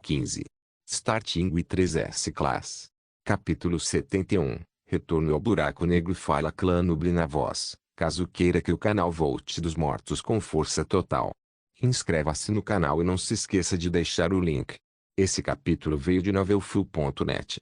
15. Starting with 3S Class. Capítulo 71. Retorno ao buraco negro. Fala Clã Noob na voz, caso queira que o canal volte dos mortos com força total. Inscreva-se no canal e não se esqueça de deixar o link. Esse capítulo veio de novelfull.net.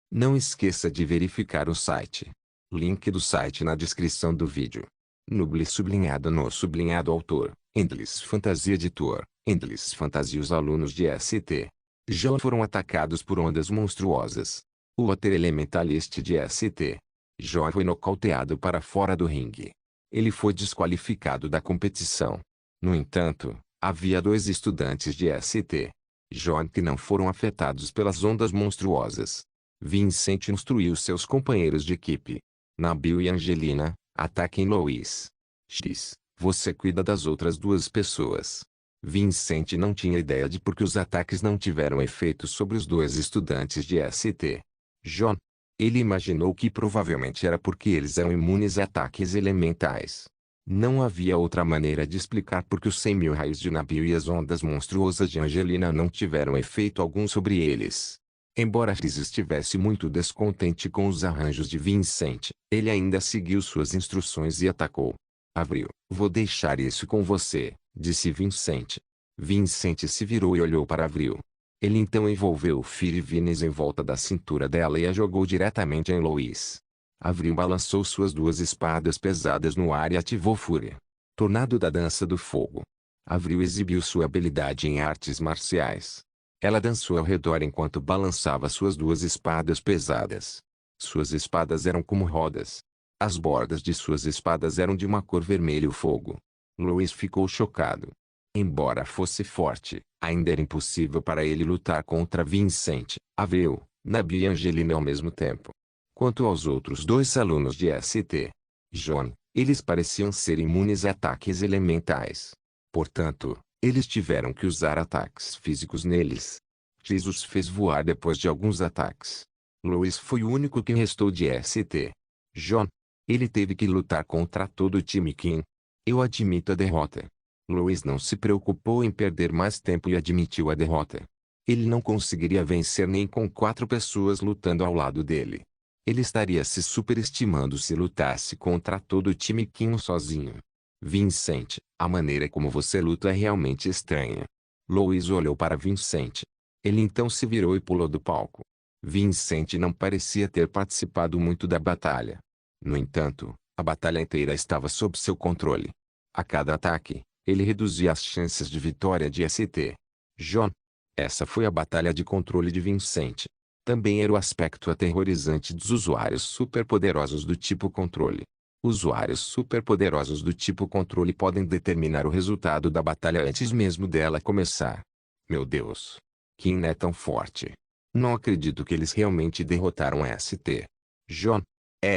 Não esqueça de verificar o site. Link do site na descrição do vídeo. Noob sublinhado no sublinhado autor, Endless Fantasy Editor, Endless Fantasy. Os alunos de ST já foram atacados por ondas monstruosas. O Water Elementalist de ST já foi nocauteado para fora do ringue. Ele foi desqualificado da competição. No entanto, havia dois estudantes de ST já que não foram afetados pelas ondas monstruosas. Vincent instruiu seus companheiros de equipe, Nabil e Angelina: ataquem Louis. X, você cuida das outras duas pessoas. Vincent não tinha ideia de por que os ataques não tiveram efeito sobre os dois estudantes de ST. John. Ele imaginou que provavelmente era porque eles eram imunes a ataques elementais. Não havia outra maneira de explicar por que os 100.000 raios de Nabil e as ondas monstruosas de Angelina não tiveram efeito algum sobre eles. Embora Chris estivesse muito descontente com os arranjos de Vincent, ele ainda seguiu suas instruções e atacou. Avril, vou deixar isso com você, disse Vincent. Vincent se virou e olhou para Avril. Ele então envolveu o Fire Venus em volta da cintura dela e a jogou diretamente em Louis. Avril balançou suas duas espadas pesadas no ar e ativou Fúria. Tornado da Dança do Fogo. Avril exibiu sua habilidade em artes marciais. Ela dançou ao redor enquanto balançava suas duas espadas pesadas. Suas espadas eram como rodas. As bordas de suas espadas eram de uma cor vermelho-fogo. Louis ficou chocado. Embora fosse forte, ainda era impossível para ele lutar contra Vincent, Avril, Nabil e Angelina ao mesmo tempo. Quanto aos outros dois alunos de ST, John, eles pareciam ser imunes a ataques elementais. Portanto, eles tiveram que usar ataques físicos neles. X os fez voar depois de alguns ataques. Louis foi o único que restou de ST. John. Ele teve que lutar contra todo o time Kim. Eu admito a derrota. Louis não se preocupou em perder mais tempo e admitiu a derrota. Ele não conseguiria vencer nem com 4 pessoas lutando ao lado dele. Ele estaria se superestimando se lutasse contra todo o time Kim sozinho. Vincent, a maneira como você luta é realmente estranha. Louis olhou para Vincent. Ele então se virou e pulou do palco. Vincent não parecia ter participado muito da batalha. No entanto, a batalha inteira estava sob seu controle. A cada ataque, ele reduzia as chances de vitória de ST. John. Essa foi a batalha de controle de Vincent. Também era o aspecto aterrorizante dos usuários superpoderosos do tipo controle. Usuários superpoderosos do tipo controle podem determinar o resultado da batalha antes mesmo dela começar. Meu Deus! Kim é tão forte. Não acredito que eles realmente derrotaram ST. John.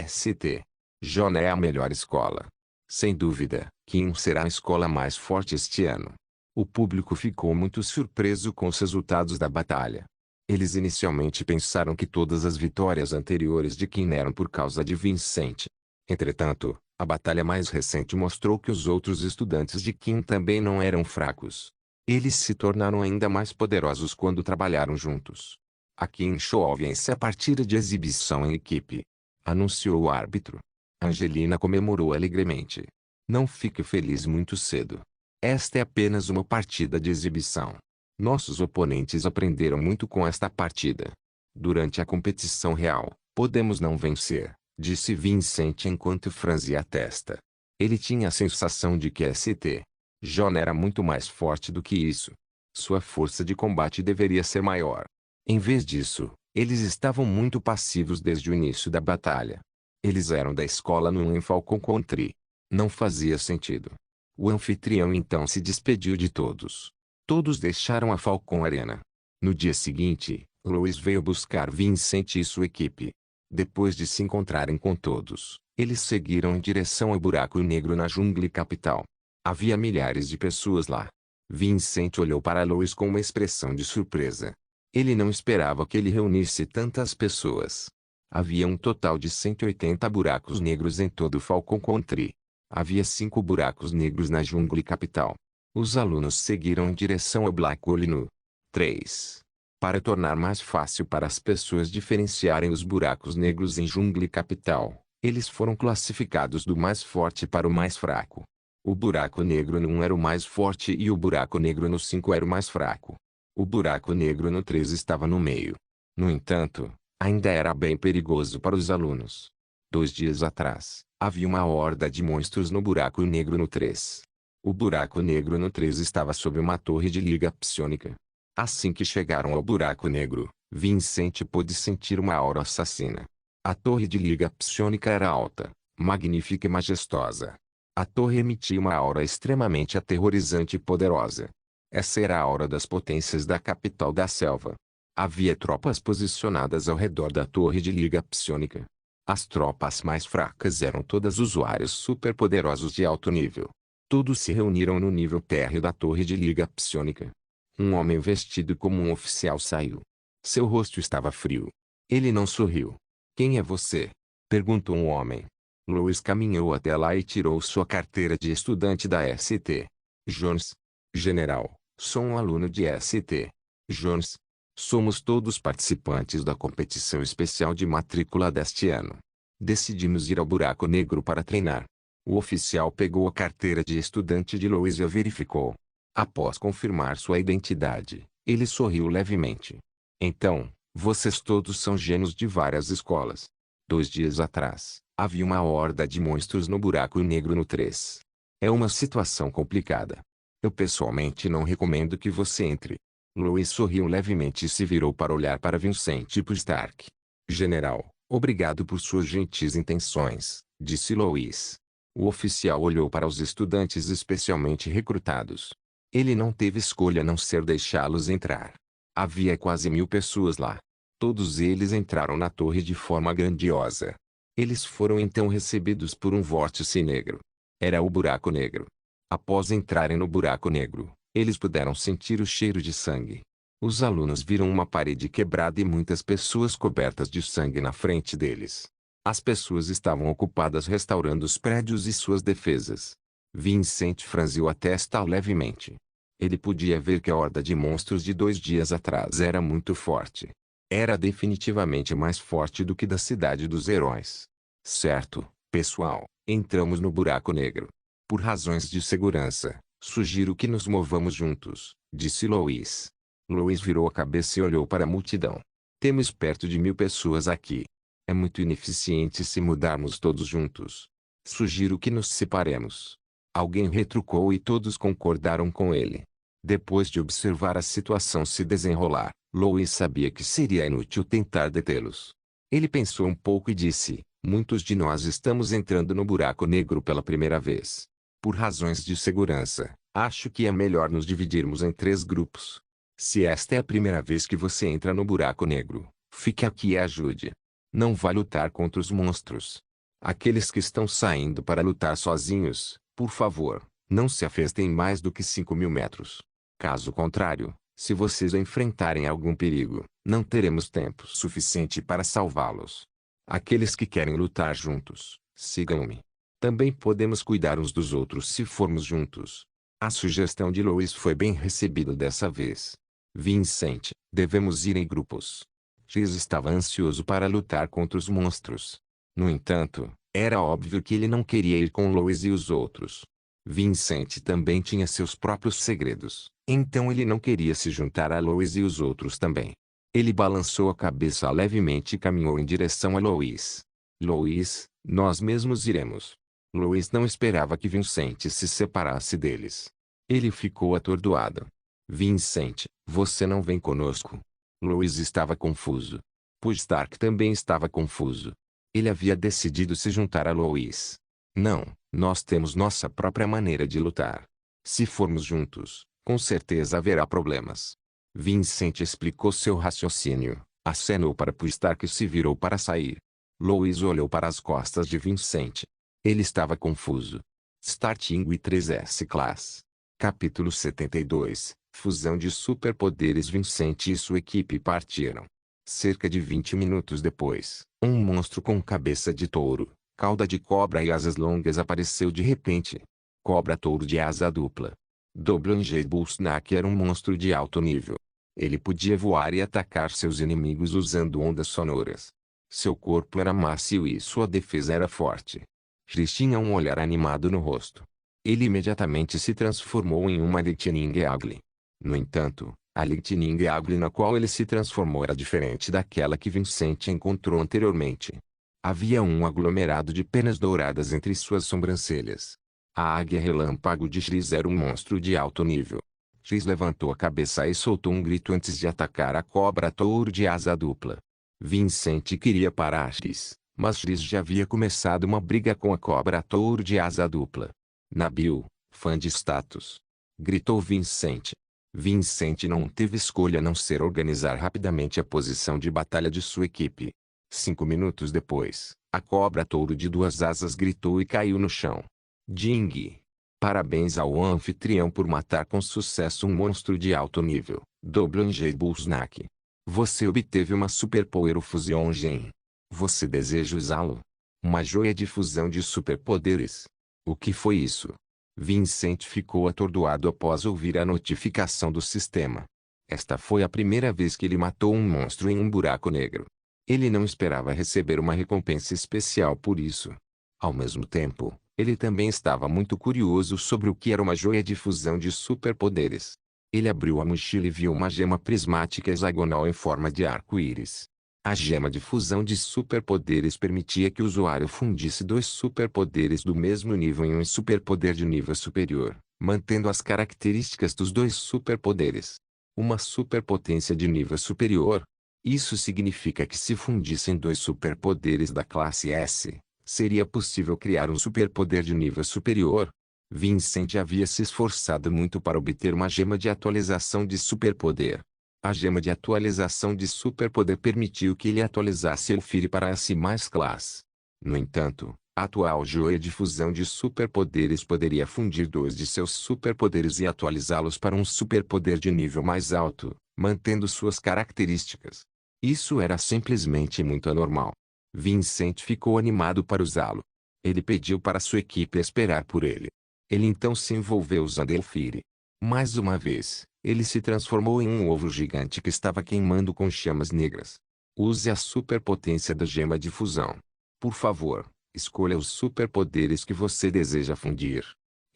ST. John é a melhor escola. Sem dúvida, Kim será a escola mais forte este ano. O público ficou muito surpreso com os resultados da batalha. Eles inicialmente pensaram que todas as vitórias anteriores de Kim eram por causa de Vincent. Entretanto, a batalha mais recente mostrou que os outros estudantes de Kim também não eram fracos. Eles se tornaram ainda mais poderosos quando trabalharam juntos. A Kim Show vence a partida de exibição em equipe, anunciou o árbitro. Angelina comemorou alegremente. Não fique feliz muito cedo. Esta é apenas uma partida de exibição. Nossos oponentes aprenderam muito com esta partida. Durante a competição real, podemos não vencer, disse Vincent enquanto franzia a testa. Ele tinha a sensação de que ST. John era muito mais forte do que isso. Sua força de combate deveria ser maior. Em vez disso, eles estavam muito passivos desde o início da batalha. Eles eram da escola no Falcon Country. Não fazia sentido. O anfitrião então se despediu de todos. Todos deixaram a Falcon Arena. No dia seguinte, Louis veio buscar Vincent e sua equipe. Depois de se encontrarem com todos, eles seguiram em direção ao buraco negro na Jungle Capital. Havia milhares de pessoas lá. Vincent olhou para Louis com uma expressão de surpresa. Ele não esperava que ele reunisse tantas pessoas. Havia um total de 180 buracos negros em todo o Falcon Country. Havia 5 buracos negros na Jungle Capital. Os alunos seguiram em direção ao Black Hole no 3. Para tornar mais fácil para as pessoas diferenciarem os buracos negros em Jungle Capital, eles foram classificados do mais forte para o mais fraco. O buraco negro no 1 era o mais forte e o buraco negro no 5 era o mais fraco. O buraco negro no 3 estava no meio. No entanto, ainda era bem perigoso para os alunos. 2 dias atrás, havia uma horda de monstros no buraco negro no 3. O buraco negro no 3 estava sob uma torre de liga psionica. Assim que chegaram ao buraco negro, Vincent pôde sentir uma aura assassina. A torre de liga psionica era alta, magnífica e majestosa. A torre emitia uma aura extremamente aterrorizante e poderosa. Essa era a aura das potências da capital da selva. Havia tropas posicionadas ao redor da torre de liga psionica. As tropas mais fracas eram todas usuários superpoderosos de alto nível. Todos se reuniram no nível térreo da torre de liga psionica. Um homem vestido como um oficial saiu. Seu rosto estava frio. Ele não sorriu. "Quem é você?" perguntou um homem. Louis caminhou até lá e tirou sua carteira de estudante da St. John's. "General, sou um aluno de St. John's. Somos todos participantes da competição especial de matrícula deste ano. Decidimos ir ao buraco negro para treinar." O oficial pegou a carteira de estudante de Louis e a verificou. Após confirmar sua identidade, ele sorriu levemente. "Então, vocês todos são gênios de várias escolas." 2 dias atrás, havia uma horda de monstros no buraco negro no 3. É uma situação complicada. Eu pessoalmente não recomendo que você entre. Louis sorriu levemente e se virou para olhar para Vincent Stark. "General, obrigado por suas gentis intenções", disse Louis. O oficial olhou para os estudantes especialmente recrutados. Ele não teve escolha a não ser deixá-los entrar. Havia quase 1000 pessoas lá. Todos eles entraram na torre de forma grandiosa. Eles foram então recebidos por um vórtice negro. Era o buraco negro. Após entrarem no buraco negro, eles puderam sentir o cheiro de sangue. Os alunos viram uma parede quebrada e muitas pessoas cobertas de sangue na frente deles. As pessoas estavam ocupadas restaurando os prédios e suas defesas. Vincent franziu a testa levemente. Ele podia ver que a horda de monstros de 2 dias atrás era muito forte. Era definitivamente mais forte do que da Cidade dos Heróis. "Certo, pessoal, entramos no buraco negro. Por razões de segurança, sugiro que nos movamos juntos", disse Louis. Louis virou a cabeça e olhou para a multidão. "Temos perto de 1000 pessoas aqui. É muito ineficiente se mudarmos todos juntos. Sugiro que nos separemos." Alguém retrucou e todos concordaram com ele. Depois de observar a situação se desenrolar, Louis sabia que seria inútil tentar detê-los. Ele pensou um pouco e disse: "Muitos de nós estamos entrando no buraco negro pela primeira vez. Por razões de segurança, acho que é melhor nos dividirmos em 3 grupos. Se esta é a primeira vez que você entra no buraco negro, fique aqui e ajude. Não vá lutar contra os monstros. Aqueles que estão saindo para lutar sozinhos, por favor, não se afastem mais do que 5.000 metros. Caso contrário, se vocês enfrentarem algum perigo, não teremos tempo suficiente para salvá-los. Aqueles que querem lutar juntos, sigam-me. Também podemos cuidar uns dos outros se formos juntos." A sugestão de Louis foi bem recebida dessa vez. "Vincent, devemos ir em grupos." Giz estava ansioso para lutar contra os monstros. No entanto, era óbvio que ele não queria ir com Louis e os outros. Vincent também tinha seus próprios segredos, então ele não queria se juntar a Louis e os outros também. Ele balançou a cabeça levemente e caminhou em direção a Louis. "Louis, nós mesmos iremos." Louis não esperava que Vincent se separasse deles. Ele ficou atordoado. "Vincent, você não vem conosco?" Louis estava confuso. Stark também estava confuso. Ele havia decidido se juntar a Louis. "Não, nós temos nossa própria maneira de lutar. Se formos juntos, com certeza haverá problemas." Vincent explicou seu raciocínio, acenou para Stark e se virou para sair. Louis olhou para as costas de Vincent. Ele estava confuso. Starting with 3S Class. Capítulo 72. Fusão de superpoderes. Vincent e sua equipe partiram. Cerca de 20 minutos depois, um monstro com cabeça de touro, cauda de cobra e asas longas apareceu de repente. Cobra-touro de asa dupla. Doblange Bullsnack era um monstro de alto nível. Ele podia voar e atacar seus inimigos usando ondas sonoras. Seu corpo era macio e sua defesa era forte. Chris tinha um olhar animado no rosto. Ele imediatamente se transformou em uma Lightning Eagle. No entanto, a Lightning Eagle na qual ele se transformou era diferente daquela que Vincent encontrou anteriormente. Havia um aglomerado de penas douradas entre suas sobrancelhas. A águia relâmpago de Chris era um monstro de alto nível. Chris levantou a cabeça e soltou um grito antes de atacar a cobra touro de asa dupla. Vincent queria parar Chris, mas Chris já havia começado uma briga com a cobra touro de asa dupla. Nabil, fã de status. Gritou Vincent. Vincent não teve escolha a não ser organizar rapidamente a posição de batalha de sua equipe. 5 minutos depois, a cobra touro de duas asas gritou e caiu no chão. Ding! Parabéns ao anfitrião por matar com sucesso um monstro de alto nível, Doblange Bulsnak. Você obteve uma Super Power Fusion Gen. Você deseja usá-lo? Uma joia de fusão de superpoderes. O que foi isso? Vincent ficou atordoado após ouvir a notificação do sistema. Esta foi a primeira vez que ele matou um monstro em um buraco negro. Ele não esperava receber uma recompensa especial por isso. Ao mesmo tempo, ele também estava muito curioso sobre o que era uma joia de fusão de superpoderes. Ele abriu a mochila e viu uma gema prismática hexagonal em forma de arco-íris. A gema de fusão de superpoderes permitia que o usuário fundisse dois superpoderes do mesmo nível em um superpoder de nível superior, mantendo as características dos dois superpoderes. Uma superpotência de nível superior. Isso significa que se fundissem dois superpoderes da classe S, seria possível criar um superpoder de nível superior. Vincent havia se esforçado muito para obter uma gema de atualização de superpoder. A gema de atualização de superpoder permitiu que ele atualizasse Elfire para a S+ Class. No entanto, a atual joia de fusão de superpoderes poderia fundir dois de seus superpoderes e atualizá-los para um superpoder de nível mais alto, mantendo suas características. Isso era simplesmente muito anormal. Vincent ficou animado para usá-lo. Ele pediu para sua equipe esperar por ele. Ele então se envolveu usando Elfire. Mais uma vez, ele se transformou em um ovo gigante que estava queimando com chamas negras. Use a superpotência da gema de fusão. Por favor, escolha os superpoderes que você deseja fundir.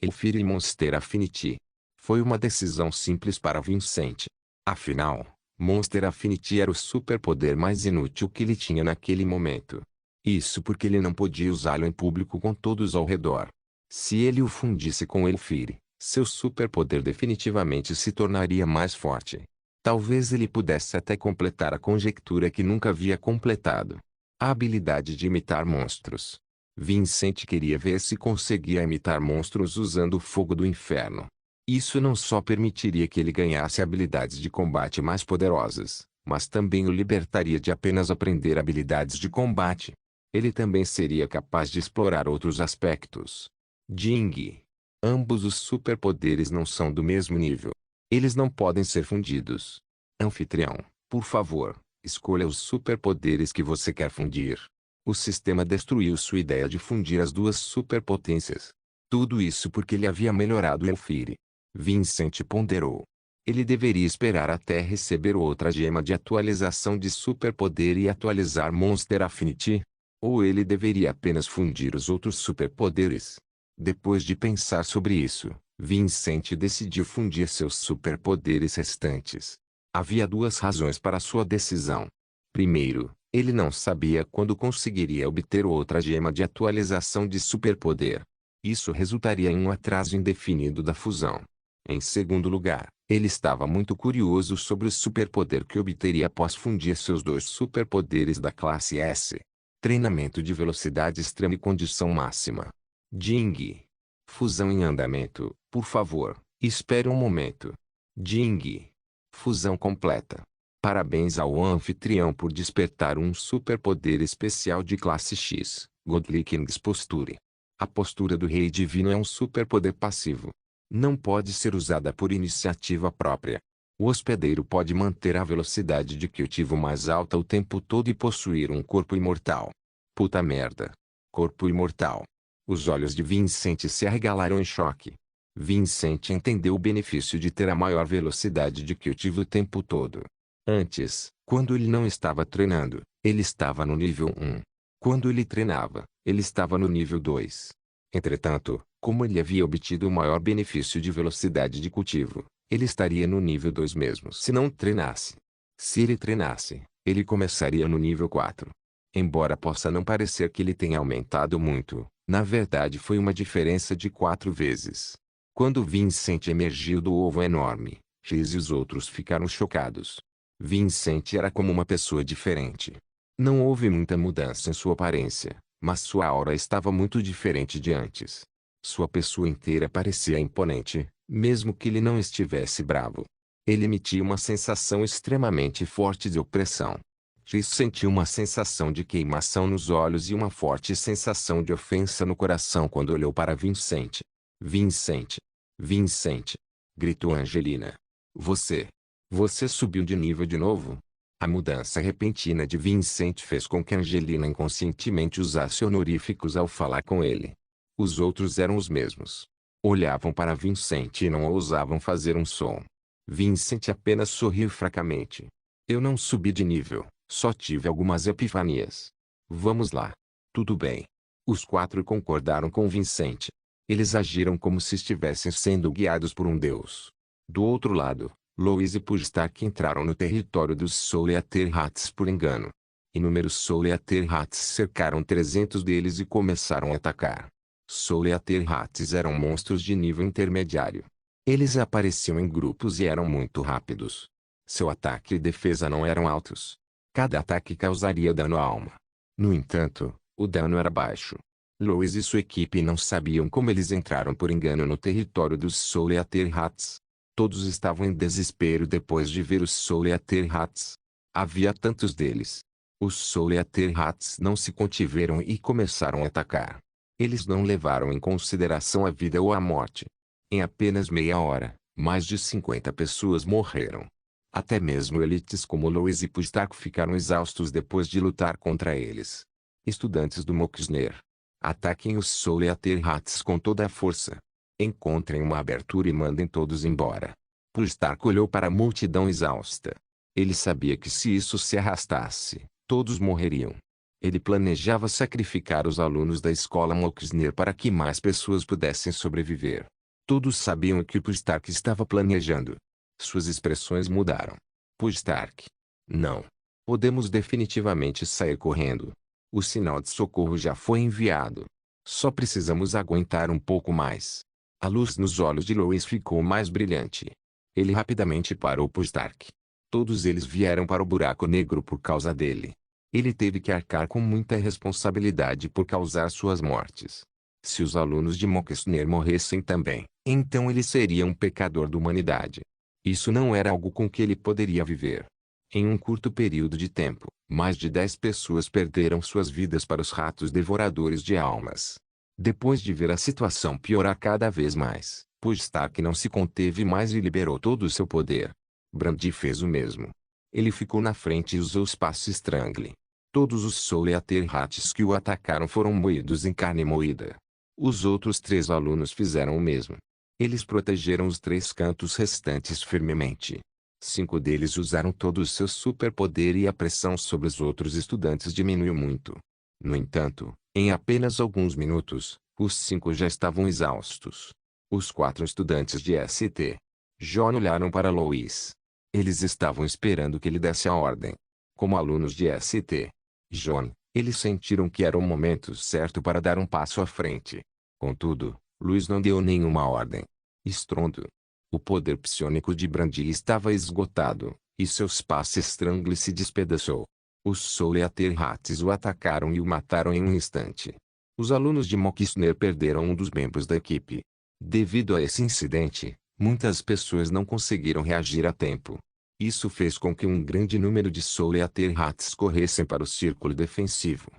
Elfire e Monster Affinity. Foi uma decisão simples para Vincent. Afinal, Monster Affinity era o superpoder mais inútil que ele tinha naquele momento. Isso porque ele não podia usá-lo em público com todos ao redor. Se ele o fundisse com Elfire, seu superpoder definitivamente se tornaria mais forte. Talvez ele pudesse até completar a conjectura que nunca havia completado. A habilidade de imitar monstros. Vincent queria ver se conseguia imitar monstros usando o fogo do inferno. Isso não só permitiria que ele ganhasse habilidades de combate mais poderosas, mas também o libertaria de apenas aprender habilidades de combate. Ele também seria capaz de explorar outros aspectos. Ding! Ambos os superpoderes não são do mesmo nível. Eles não podem ser fundidos. Anfitrião, por favor, escolha os superpoderes que você quer fundir. O sistema destruiu sua ideia de fundir as duas superpotências. Tudo isso porque ele havia melhorado Elfire. Vincent ponderou. Ele deveria esperar até receber outra gema de atualização de superpoder e atualizar Monster Affinity? Ou ele deveria apenas fundir os outros superpoderes? Depois de pensar sobre isso, Vincent decidiu fundir seus superpoderes restantes. Havia duas razões para sua decisão. Primeiro, ele não sabia quando conseguiria obter outra gema de atualização de superpoder. Isso resultaria em um atraso indefinido da fusão. Em segundo lugar, ele estava muito curioso sobre o superpoder que obteria após fundir seus dois superpoderes da classe S. Treinamento de velocidade extrema e condição máxima. Ding! Fusão em andamento, por favor, espere um momento. Ding! Fusão completa. Parabéns ao anfitrião por despertar um superpoder especial de classe X, Godly King's Posture. A postura do Rei Divino é um superpoder passivo. Não pode ser usada por iniciativa própria. O hospedeiro pode manter a velocidade de cultivo mais alta o tempo todo e possuir um corpo imortal. Puta merda. Corpo imortal. Os olhos de Vincent se arregalaram em choque. Vincent entendeu o benefício de ter a maior velocidade de que eu tive o tempo todo. Antes, quando ele não estava treinando, ele estava no nível 1. Quando ele treinava, ele estava no nível 2. Entretanto, como ele havia obtido o maior benefício de velocidade de cultivo, ele estaria no nível 2 mesmo se não treinasse. Se ele treinasse, ele começaria no nível 4. Embora possa não parecer que ele tenha aumentado muito, na verdade foi uma diferença de 4 vezes. Quando Vincent emergiu do ovo enorme, X e os outros ficaram chocados. Vincent era como uma pessoa diferente. Não houve muita mudança em sua aparência, mas sua aura estava muito diferente de antes. Sua pessoa inteira parecia imponente, mesmo que ele não estivesse bravo. Ele emitia uma sensação extremamente forte de opressão. X sentiu uma sensação de queimação nos olhos e uma forte sensação de ofensa no coração quando olhou para Vincent. Vincent! Vincent! Gritou Angelina. Você subiu de nível de novo? A mudança repentina de Vincent fez com que Angelina inconscientemente usasse honoríficos ao falar com ele. Os outros eram os mesmos. Olhavam para Vincent e não ousavam fazer um som. Vincent apenas sorriu fracamente. Eu não subi de nível, só tive algumas epifanias. Vamos lá. Tudo bem. Os 4 concordaram com Vincent. Eles agiram como se estivessem sendo guiados por um deus. Do outro lado, Louis e Pustak entraram no território dos Soleater-Rats por engano. Inúmeros Soleater-Rats cercaram 300 deles e começaram a atacar. Soleater-Rats eram monstros de nível intermediário. Eles apareciam em grupos e eram muito rápidos. Seu ataque e defesa não eram altos. Cada ataque causaria dano à alma. No entanto, o dano era baixo. Louis e sua equipe não sabiam como eles entraram por engano no território dos Soleater-Rats. Todos estavam em desespero depois de ver os Soleater-Rats. Havia tantos deles. Os Soleater-Rats não se contiveram e começaram a atacar. Eles não levaram em consideração a vida ou a morte. Em apenas meia hora, mais de 50 pessoas morreram. Até mesmo elites como Louis e Pustak ficaram exaustos depois de lutar contra eles. Estudantes do Moxner. Ataquem os Soleater-Rats com toda a força. Encontrem uma abertura e mandem todos embora. Pustak olhou para a multidão exausta. Ele sabia que se isso se arrastasse, todos morreriam. Ele planejava sacrificar os alunos da escola Moxner para que mais pessoas pudessem sobreviver. Todos sabiam o que Pustak estava planejando. Suas expressões mudaram. Pustak. Não. Podemos definitivamente sair correndo. O sinal de socorro já foi enviado. Só precisamos aguentar um pouco mais. A luz nos olhos de Louis ficou mais brilhante. Ele rapidamente parou Pustak. Todos eles vieram para o buraco negro por causa dele. Ele teve que arcar com muita responsabilidade por causar suas mortes. Se os alunos de Moxner morressem também, então ele seria um pecador da humanidade. Isso não era algo com que ele poderia viver. Em um curto período de tempo, mais de 10 pessoas perderam suas vidas para os ratos devoradores de almas. Depois de ver a situação piorar cada vez mais, Pustak não se conteve mais e liberou todo o seu poder. Brandy fez o mesmo. Ele ficou na frente e usou o espaço Strangle. Todos os Soleater-Rats que o atacaram foram moídos em carne moída. Os outros 3 alunos fizeram o mesmo. Eles protegeram os 3 cantos restantes firmemente. 5 deles usaram todo o seu superpoder e a pressão sobre os outros estudantes diminuiu muito. No entanto, em apenas alguns minutos, os 5 já estavam exaustos. Os 4 estudantes de St. John olharam para Louis. Eles estavam esperando que ele desse a ordem. Como alunos de St. John, eles sentiram que era o momento certo para dar um passo à frente. Contudo, Louis não deu nenhuma ordem. Estrondo. O poder psiônico de Brandy estava esgotado, e seu espaço Strangle se despedaçou. Os Soleater-Rats o atacaram e o mataram em um instante. Os alunos de Moxner perderam um dos membros da equipe. Devido a esse incidente, muitas pessoas não conseguiram reagir a tempo. Isso fez com que um grande número de Soleater-Rats corressem para o círculo defensivo.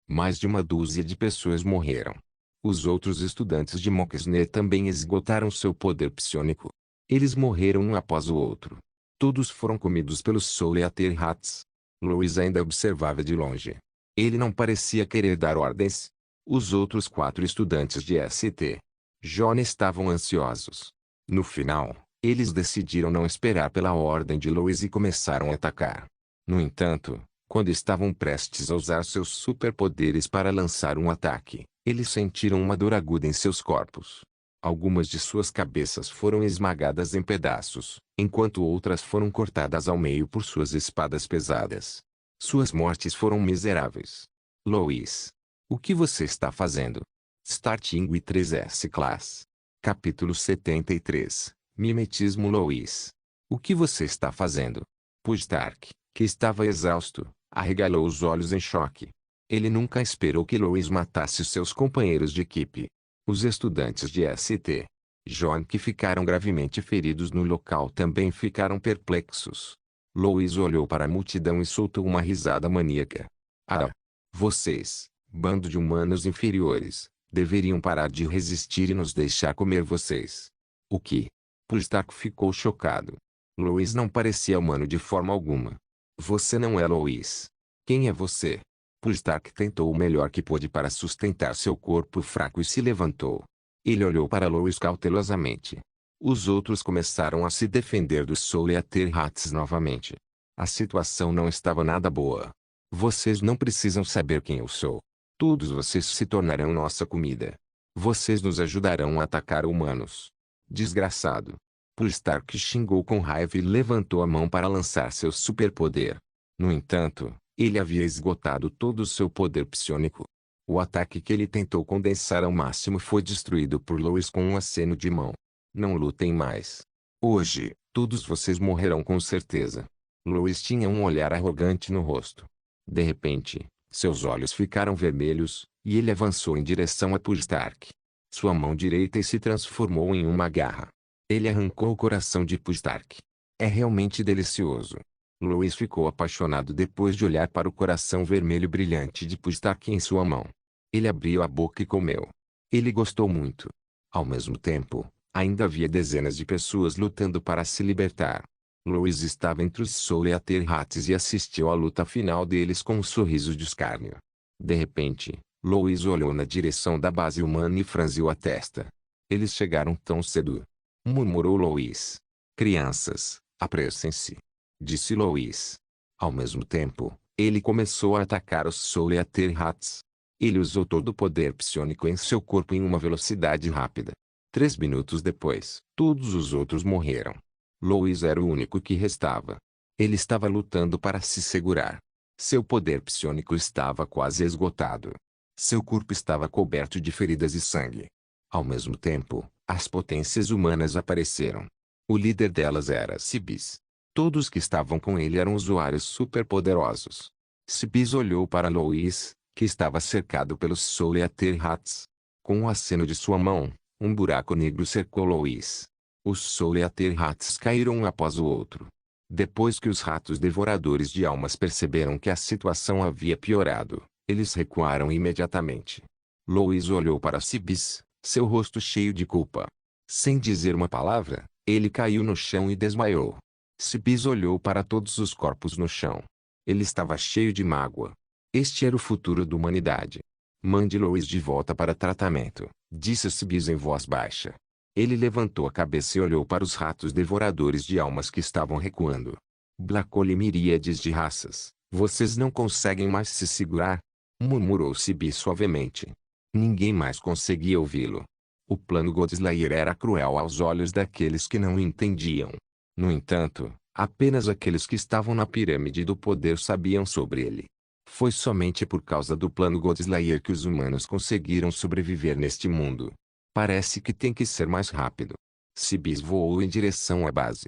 Mais de uma dúzia de pessoas morreram. Os outros estudantes de Moxner também esgotaram seu poder psiônico. Eles morreram um após o outro. Todos foram comidos pelos Soleater-Rats. Louis ainda observava de longe. Ele não parecia querer dar ordens. Os outros 4 estudantes de St. John estavam ansiosos. No final, eles decidiram não esperar pela ordem de Lois e começaram a atacar. No entanto, quando estavam prestes a usar seus superpoderes para lançar um ataque, eles sentiram uma dor aguda em seus corpos. Algumas de suas cabeças foram esmagadas em pedaços, enquanto outras foram cortadas ao meio por suas espadas pesadas. Suas mortes foram miseráveis. Lois, o que você está fazendo? Starting with 3S Class. Capítulo 73. Mimetismo. Lois, o que você está fazendo? Pustark, que estava exausto, arregalou os olhos em choque. Ele nunca esperou que Lois matasse seus companheiros de equipe. Os estudantes de St. John que ficaram gravemente feridos no local também ficaram perplexos. Lois olhou para a multidão e soltou uma risada maníaca. Ah! Vocês, bando de humanos inferiores, deveriam parar de resistir e nos deixar comer vocês. O que? Pustark ficou chocado. Lois não parecia humano de forma alguma. Você não é Lois. Quem é você? Pustark tentou o melhor que pôde para sustentar seu corpo fraco e se levantou. Ele olhou para Lois cautelosamente. Os outros começaram a se defender dos Soleater-Rats novamente. A situação não estava nada boa. Vocês não precisam saber quem eu sou. Todos vocês se tornarão nossa comida. Vocês nos ajudarão a atacar humanos. Desgraçado. Pustark xingou com raiva e levantou a mão para lançar seu superpoder. No entanto, ele havia esgotado todo o seu poder psiônico. O ataque que ele tentou condensar ao máximo foi destruído por Lois com um aceno de mão. Não lutem mais. Hoje, todos vocês morrerão com certeza. Lois tinha um olhar arrogante no rosto. De repente, seus olhos ficaram vermelhos, e ele avançou em direção a Pustark. Sua mão direita se transformou em uma garra. Ele arrancou o coração de Pustark. É realmente delicioso. Lois ficou apaixonado depois de olhar para o coração vermelho brilhante de Pustark em sua mão. Ele abriu a boca e comeu. Ele gostou muito. Ao mesmo tempo, ainda havia dezenas de pessoas lutando para se libertar. Lois estava entre os Soleater-Rats e assistiu à luta final deles com um sorriso de escárnio. De repente, Lois olhou na direção da base humana e franziu a testa. Eles chegaram tão cedo. Murmurou Lois. Crianças, apressem-se. Disse Lois. Ao mesmo tempo, ele começou a atacar os Soleater-Rats. Ele usou todo o poder psiônico em seu corpo em uma velocidade rápida. 3 minutos depois, todos os outros morreram. Lois era o único que restava. Ele estava lutando para se segurar. Seu poder psiônico estava quase esgotado. Seu corpo estava coberto de feridas e sangue. Ao mesmo tempo, as potências humanas apareceram. O líder delas era Sibis. Todos que estavam com ele eram usuários superpoderosos. Sibis olhou para Lois, que estava cercado pelos Soleater-Rats. Com o aceno de sua mão, um buraco negro cercou Lois. Os Soleater-Rats caíram um após o outro. Depois que os ratos devoradores de almas perceberam que a situação havia piorado, eles recuaram imediatamente. Lois olhou para Sibis, seu rosto cheio de culpa. Sem dizer uma palavra, ele caiu no chão e desmaiou. Sibis olhou para todos os corpos no chão. Ele estava cheio de mágoa. Este era o futuro da humanidade. Mande Lois de volta para tratamento, disse Sibis em voz baixa. Ele levantou a cabeça e olhou para os ratos devoradores de almas que estavam recuando. Blacole miríades de raças, vocês não conseguem mais se segurar? Murmurou Sibis suavemente. Ninguém mais conseguia ouvi-lo. O plano Godslayer era cruel aos olhos daqueles que não o entendiam. No entanto, apenas aqueles que estavam na pirâmide do poder sabiam sobre ele. Foi somente por causa do plano Godslayer que os humanos conseguiram sobreviver neste mundo. Parece que tem que ser mais rápido. Sibis voou em direção à base.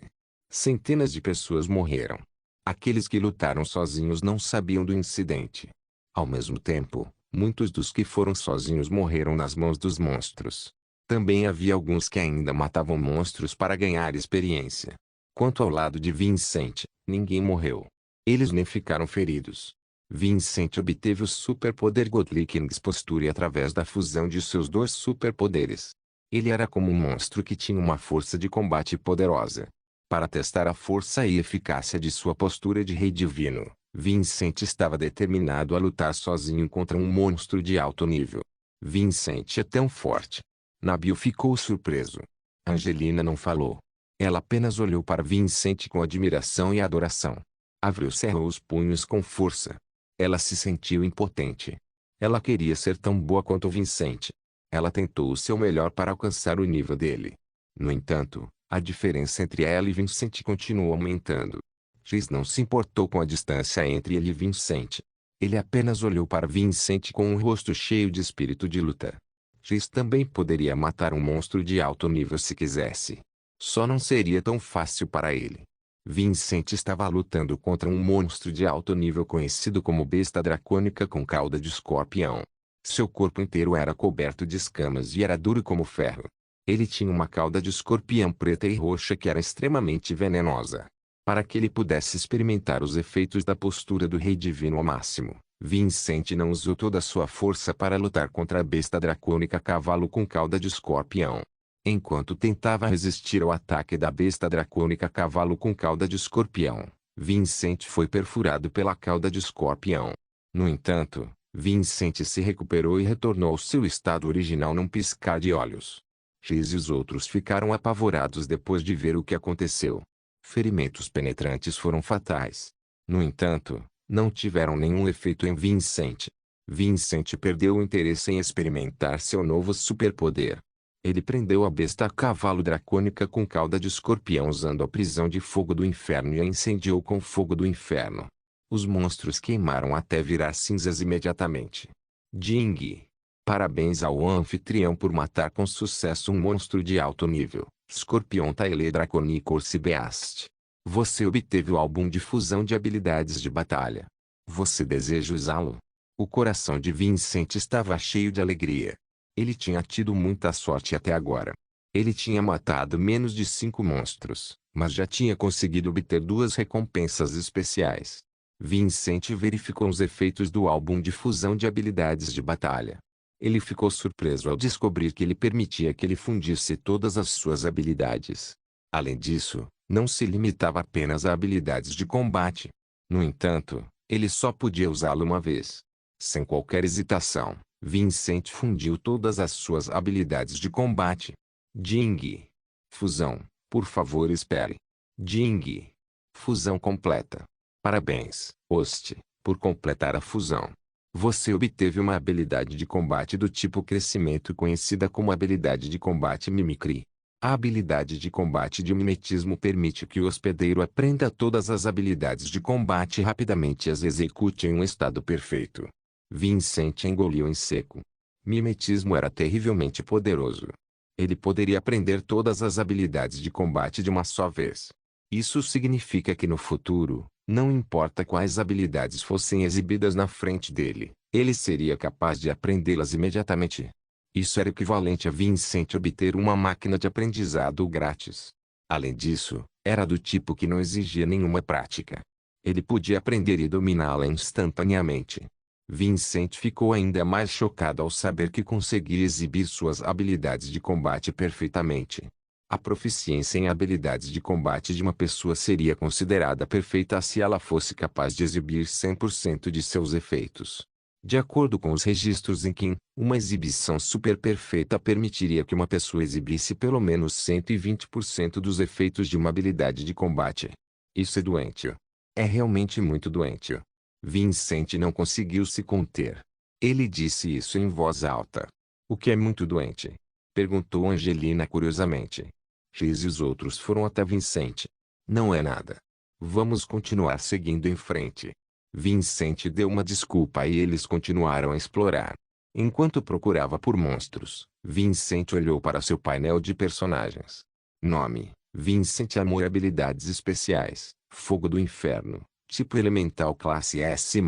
Centenas de pessoas morreram. Aqueles que lutaram sozinhos não sabiam do incidente. Ao mesmo tempo, muitos dos que foram sozinhos morreram nas mãos dos monstros. Também havia alguns que ainda matavam monstros para ganhar experiência. Quanto ao lado de Vincent, ninguém morreu. Eles nem ficaram feridos. Vincent obteve o superpoder Godliking's Posture através da fusão de seus 2 superpoderes. Ele era como um monstro que tinha uma força de combate poderosa. Para testar a força e eficácia de sua postura de rei divino, Vincent estava determinado a lutar sozinho contra um monstro de alto nível. Vincent é tão forte. Nabil ficou surpreso. Angelina não falou. Ela apenas olhou para Vincent com admiração e adoração. Avril cerrou os punhos com força. Ela se sentiu impotente. Ela queria ser tão boa quanto Vincent. Ela tentou o seu melhor para alcançar o nível dele. No entanto, a diferença entre ela e Vincent continuou aumentando. X não se importou com a distância entre ele e Vincent. Ele apenas olhou para Vincent com um rosto cheio de espírito de luta. X também poderia matar um monstro de alto nível se quisesse. Só não seria tão fácil para ele. Vincent estava lutando contra um monstro de alto nível conhecido como besta dracônica com cauda de escorpião. Seu corpo inteiro era coberto de escamas e era duro como ferro. Ele tinha uma cauda de escorpião preta e roxa que era extremamente venenosa. Para que ele pudesse experimentar os efeitos da postura do Rei Divino ao máximo, Vincent não usou toda a sua força para lutar contra a besta dracônica cavalo com cauda de escorpião. Enquanto tentava resistir ao ataque da besta dracônica cavalo com cauda de escorpião, Vincent foi perfurado pela cauda de escorpião. No entanto, Vincent se recuperou e retornou ao seu estado original num piscar de olhos. X e os outros ficaram apavorados depois de ver o que aconteceu. Ferimentos penetrantes foram fatais. No entanto, não tiveram nenhum efeito em Vincent. Vincent perdeu o interesse em experimentar seu novo superpoder. Ele prendeu a besta a cavalo dracônica com cauda de escorpião usando a prisão de fogo do inferno e a incendiou com fogo do inferno. Os monstros queimaram até virar cinzas imediatamente. Ding! Parabéns ao anfitrião por matar com sucesso um monstro de alto nível, Scorpion Taile Draconicor Beast. Você obteve o álbum de fusão de habilidades de batalha. Você deseja usá-lo? O coração de Vincent estava cheio de alegria. Ele tinha tido muita sorte até agora. Ele tinha matado menos de 5 monstros, mas já tinha conseguido obter 2 recompensas especiais. Vincent verificou os efeitos do álbum de fusão de habilidades de batalha. Ele ficou surpreso ao descobrir que ele permitia que ele fundisse todas as suas habilidades. Além disso, não se limitava apenas a habilidades de combate. No entanto, ele só podia usá-lo uma vez. Sem qualquer hesitação, Vincent fundiu todas as suas habilidades de combate. Ding! Fusão. Por favor, espere. Ding! Fusão completa. Parabéns, host, por completar a fusão. Você obteve uma habilidade de combate do tipo crescimento conhecida como habilidade de combate Mimicry. A habilidade de combate de mimetismo permite que o hospedeiro aprenda todas as habilidades de combate rapidamente e as execute em um estado perfeito. Vincent engoliu em seco. Mimetismo era terrivelmente poderoso. Ele poderia aprender todas as habilidades de combate de uma só vez. Isso significa que no futuro, não importa quais habilidades fossem exibidas na frente dele, ele seria capaz de aprendê-las imediatamente. Isso era equivalente a Vincent obter uma máquina de aprendizado grátis. Além disso, era do tipo que não exigia nenhuma prática. Ele podia aprender e dominá-la instantaneamente. Vincent ficou ainda mais chocado ao saber que conseguia exibir suas habilidades de combate perfeitamente. A proficiência em habilidades de combate de uma pessoa seria considerada perfeita se ela fosse capaz de exibir 100% de seus efeitos. De acordo com os registros em Kim, uma exibição super perfeita permitiria que uma pessoa exibisse pelo menos 120% dos efeitos de uma habilidade de combate. Isso é doente. É realmente muito doente. Vincent não conseguiu se conter. Ele disse isso em voz alta. O que é muito doente? Perguntou Angelina curiosamente. X e os outros foram até Vincent. Não é nada. Vamos continuar seguindo em frente. Vincent deu uma desculpa e eles continuaram a explorar. Enquanto procurava por monstros, Vincent olhou para seu painel de personagens. Nome: Vincent Amor. Habilidades especiais: Fogo do Inferno. Tipo elemental classe S+.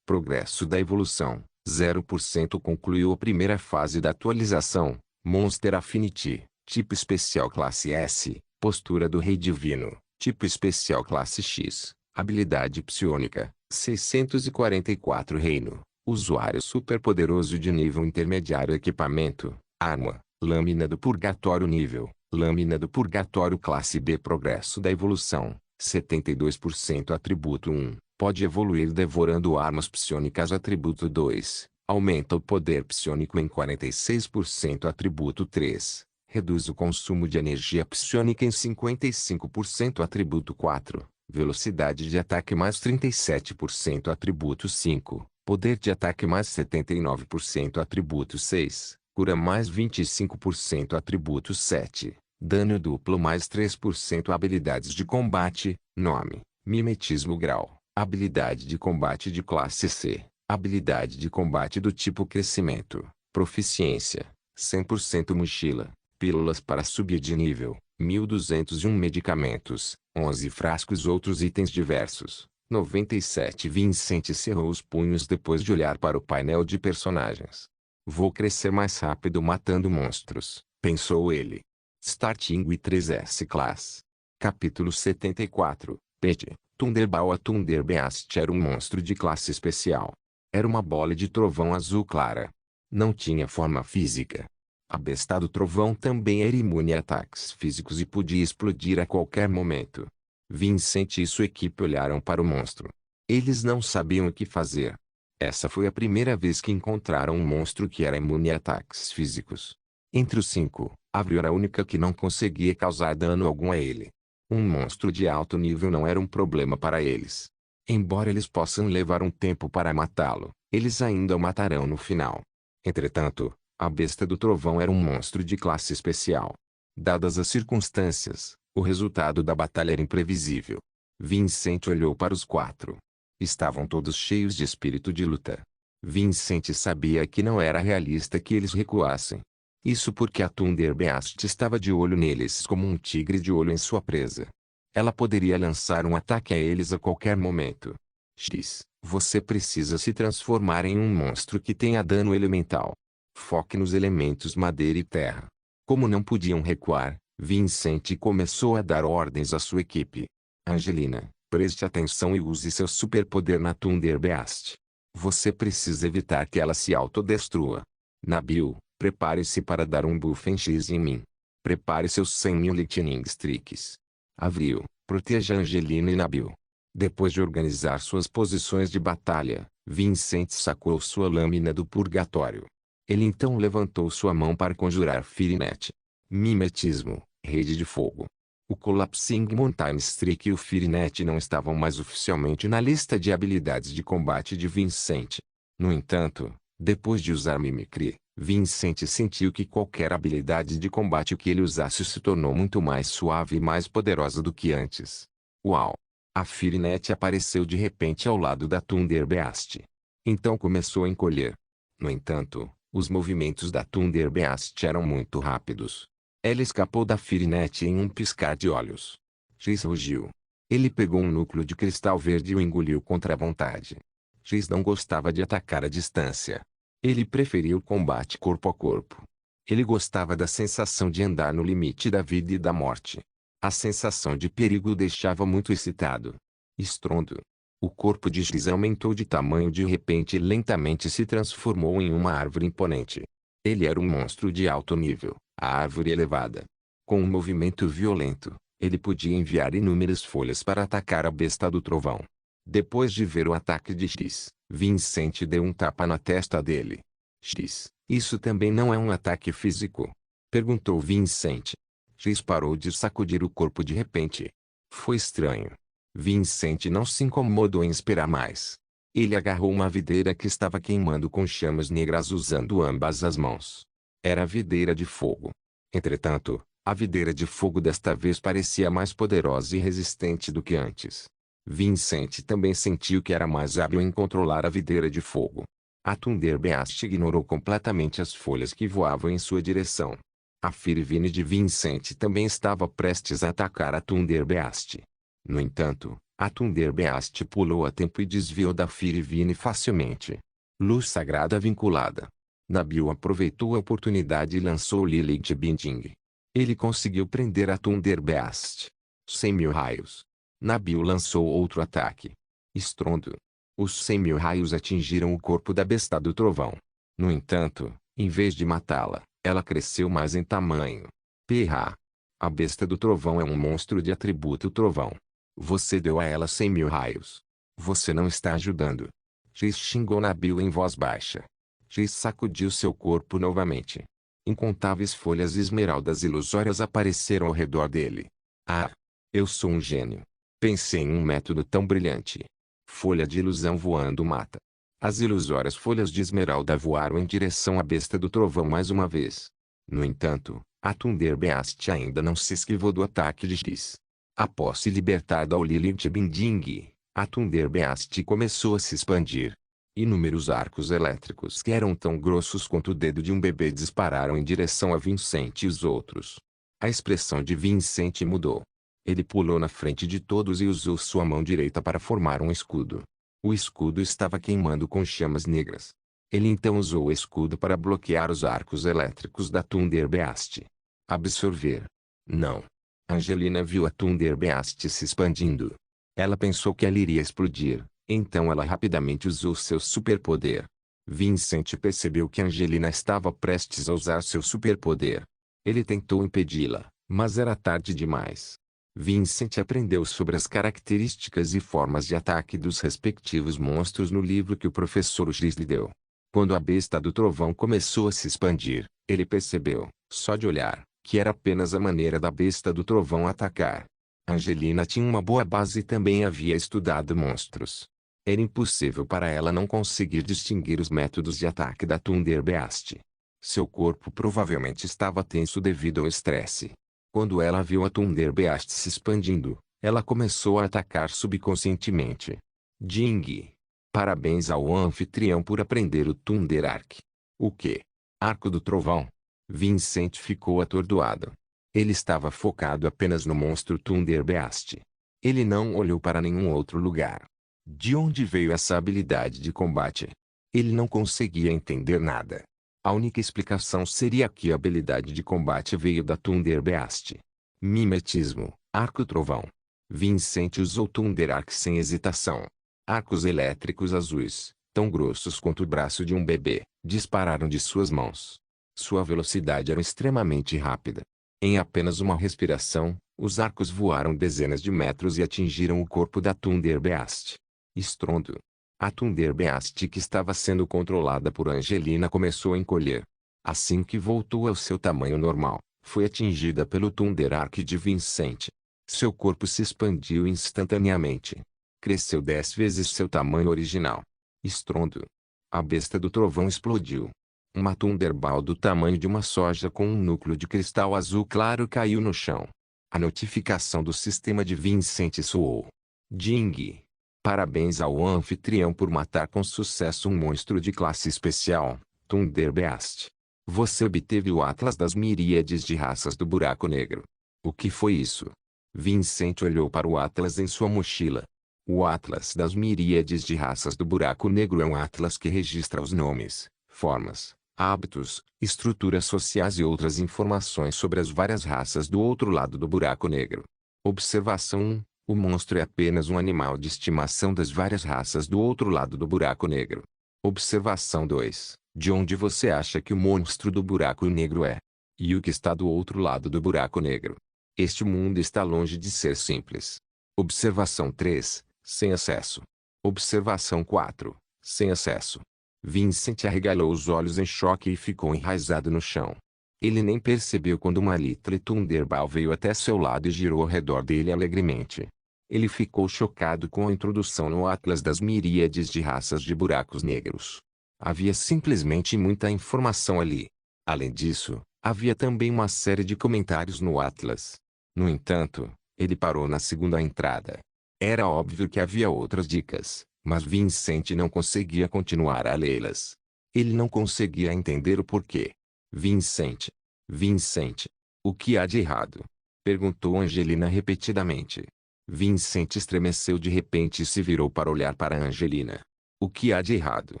Progresso da evolução: 0%. Concluiu a primeira fase da atualização. Monster Affinity. Tipo especial classe S. Postura do Rei Divino. Tipo especial classe X. Habilidade psionica. 644. Reino. Usuário superpoderoso de nível intermediário. Equipamento: arma, lâmina do purgatório. Nível: lâmina do purgatório classe B. Progresso da evolução: 72%. Atributo 1. Pode evoluir devorando armas psionicas. Atributo 2. Aumenta o poder psiônico em 46%. Atributo 3. Reduz o consumo de energia psiônica em 55%. Atributo 4. Velocidade de ataque mais 37%. Atributo 5. Poder de ataque mais 79%. Atributo 6. Cura mais 25%. Atributo 7. Dano duplo mais 3%. Habilidades de combate. Nome: Mimetismo. Grau: habilidade de combate de classe C. Habilidade de combate do tipo crescimento. Proficiência: 100%. Mochila: pílulas para subir de nível, 1201 medicamentos, 11 frascos. Outros itens diversos, 97. Vincent cerrou os punhos depois de olhar para o painel de personagens. Vou crescer mais rápido matando monstros, pensou ele. Starting with 3S Class. Capítulo 74. Pete. Thunderball. A Thunderbeast era um monstro de classe especial. Era uma bola de trovão azul clara. Não tinha forma física. A besta do trovão também era imune a ataques físicos e podia explodir a qualquer momento. Vincent e sua equipe olharam para o monstro. Eles não sabiam o que fazer. Essa foi a primeira vez que encontraram um monstro que era imune a ataques físicos. Entre os 5, Avril era a única que não conseguia causar dano algum a ele. Um monstro de alto nível não era um problema para eles. Embora eles possam levar um tempo para matá-lo, eles ainda o matarão no final. Entretanto, a besta do trovão era um monstro de classe especial. Dadas as circunstâncias, o resultado da batalha era imprevisível. Vincent olhou para os 4. Estavam todos cheios de espírito de luta. Vincent sabia que não era realista que eles recuassem. Isso porque a Thunderbeast estava de olho neles como um tigre de olho em sua presa. Ela poderia lançar um ataque a eles a qualquer momento. X. Você precisa se transformar em um monstro que tenha dano elemental. Foque nos elementos madeira e terra. Como não podiam recuar, Vincent começou a dar ordens à sua equipe. Angelina, preste atenção e use seu superpoder na Thunderbeast. Você precisa evitar que ela se autodestrua. Nabil, prepare-se para dar um buff em X em mim. Prepare seus 100.000 Lightning Strikes. Avril, proteja Angelina e Nabil. Depois de organizar suas posições de batalha, Vincent sacou sua lâmina do purgatório. Ele então levantou sua mão para conjurar Firinet. Mimetismo, rede de fogo. O Collapsing Mountain Strike e o Firinet não estavam mais oficialmente na lista de habilidades de combate de Vincent. No entanto, depois de usar Mimicry, Vincent sentiu que qualquer habilidade de combate que ele usasse se tornou muito mais suave e mais poderosa do que antes. Uau! A Firinet apareceu de repente ao lado da Thunderbeast. Então começou a encolher. No entanto, os movimentos da Thunderbeast eram muito rápidos. Ela escapou da Firinet em um piscar de olhos. X rugiu. Ele pegou um núcleo de cristal verde e o engoliu contra a vontade. X não gostava de atacar à distância. Ele preferia o combate corpo a corpo. Ele gostava da sensação de andar no limite da vida e da morte. A sensação de perigo o deixava muito excitado. Estrondo. O corpo de X aumentou de tamanho de repente e lentamente se transformou em uma árvore imponente. Ele era um monstro de alto nível, a árvore elevada. Com um movimento violento, ele podia enviar inúmeras folhas para atacar a besta do trovão. Depois de ver o ataque de X, Vincent deu um tapa na testa dele. X, isso também não é um ataque físico? Perguntou Vincent. X parou de sacudir o corpo de repente. Foi estranho. Vincent não se incomodou em esperar mais. Ele agarrou uma videira que estava queimando com chamas negras usando ambas as mãos. Era a videira de fogo. Entretanto, a videira de fogo desta vez parecia mais poderosa e resistente do que antes. Vincent também sentiu que era mais hábil em controlar a videira de fogo. A Thunderbeast ignorou completamente as folhas que voavam em sua direção. A Firvine de Vincent também estava prestes a atacar a Thunderbeast. No entanto, a Thunderbeast pulou a tempo e desviou da Firvine facilmente. Luz sagrada vinculada. Nabil aproveitou a oportunidade e lançou Lilith Binding. Ele conseguiu prender a Thunderbeast. 100.000 raios. Nabil lançou outro ataque. Estrondo. Os 100.000 raios atingiram o corpo da besta do trovão. No entanto, em vez de matá-la, ela cresceu mais em tamanho. Pirra. A besta do trovão é um monstro de atributo trovão. Você deu a ela 100.000 raios. Você não está ajudando. X xingou Nabil em voz baixa. X sacudiu seu corpo novamente. Incontáveis folhas esmeraldas ilusórias apareceram ao redor dele. Ah! Eu sou um gênio. Pensei em um método tão brilhante. Folha de ilusão voando mata. As ilusórias folhas de esmeralda voaram em direção à besta do trovão mais uma vez. No entanto, a Thunderbeast ainda não se esquivou do ataque de X. Após se libertar da Lilith Binding, a Thunderbeast começou a se expandir. Inúmeros arcos elétricos que eram tão grossos quanto o dedo de um bebê dispararam em direção a Vincent e os outros. A expressão de Vincent mudou. Ele pulou na frente de todos e usou sua mão direita para formar um escudo. O escudo estava queimando com chamas negras. Ele então usou o escudo para bloquear os arcos elétricos da Thunderbeast. Absorver. Não. Angelina viu a Thunderbeast se expandindo. Ela pensou que ela iria explodir, então ela rapidamente usou seu superpoder. Vincent percebeu que Angelina estava prestes a usar seu superpoder. Ele tentou impedi-la, mas era tarde demais. Vincent aprendeu sobre as características e formas de ataque dos respectivos monstros no livro que o professor X lhe deu. Quando a besta do trovão começou a se expandir, ele percebeu, só de olhar, que era apenas a maneira da besta do trovão atacar. Angelina tinha uma boa base e também havia estudado monstros. Era impossível para ela não conseguir distinguir os métodos de ataque da Thunderbeast. Seu corpo provavelmente estava tenso devido ao estresse. Quando ela viu a Thunderbeast se expandindo, ela começou a atacar subconscientemente. Ding! Parabéns ao anfitrião por aprender o Thunder Arc. O quê? Arco do Trovão? Vincent ficou atordoado. Ele estava focado apenas no monstro Thunderbeast. Ele não olhou para nenhum outro lugar. De onde veio essa habilidade de combate? Ele não conseguia entender nada. A única explicação seria que a habilidade de combate veio da Thunderbeast. Mimetismo, Arco Trovão. Vincent usou Thunder Arc sem hesitação. Arcos elétricos azuis, tão grossos quanto o braço de um bebê, dispararam de suas mãos. Sua velocidade era extremamente rápida. Em apenas uma respiração, os arcos voaram dezenas de metros e atingiram o corpo da Thunderbeast. Estrondo. A Thunderbeast que estava sendo controlada por Angelina começou a encolher. Assim que voltou ao seu tamanho normal, foi atingida pelo Thunder Arc de Vincent. Seu corpo se expandiu instantaneamente. Cresceu 10 vezes seu tamanho original. Estrondo. A besta do trovão explodiu. Uma Thunderball do tamanho de uma soja com um núcleo de cristal azul claro caiu no chão. A notificação do sistema de Vincent soou. Ding! Parabéns ao anfitrião por matar com sucesso um monstro de classe especial, Thunderbeast. Você obteve o Atlas das Miríades de Raças do Buraco Negro. O que foi isso? Vincent olhou para o Atlas em sua mochila. O Atlas das Miríades de Raças do Buraco Negro é um atlas que registra os nomes, formas, hábitos, estruturas sociais e outras informações sobre as várias raças do outro lado do buraco negro. Observação 1. O monstro é apenas um animal de estimação das várias raças do outro lado do buraco negro. Observação 2. De onde você acha que o monstro do buraco negro é? E o que está do outro lado do buraco negro? Este mundo está longe de ser simples. Observação 3. Sem acesso. Observação 4. Sem acesso. Vincent arregalou os olhos em choque e ficou enraizado no chão. Ele nem percebeu quando uma Little Thunderball veio até seu lado e girou ao redor dele alegremente. Ele ficou chocado com a introdução no Atlas das Miríades de Raças de Buracos Negros. Havia simplesmente muita informação ali. Além disso, havia também uma série de comentários no Atlas. No entanto, ele parou na segunda entrada. Era óbvio que havia outras dicas, mas Vincent não conseguia continuar a lê-las. Ele não conseguia entender o porquê. Vincent. Vincent. O que há de errado? Perguntou Angelina repetidamente. Vincent estremeceu de repente e se virou para olhar para Angelina. O que há de errado?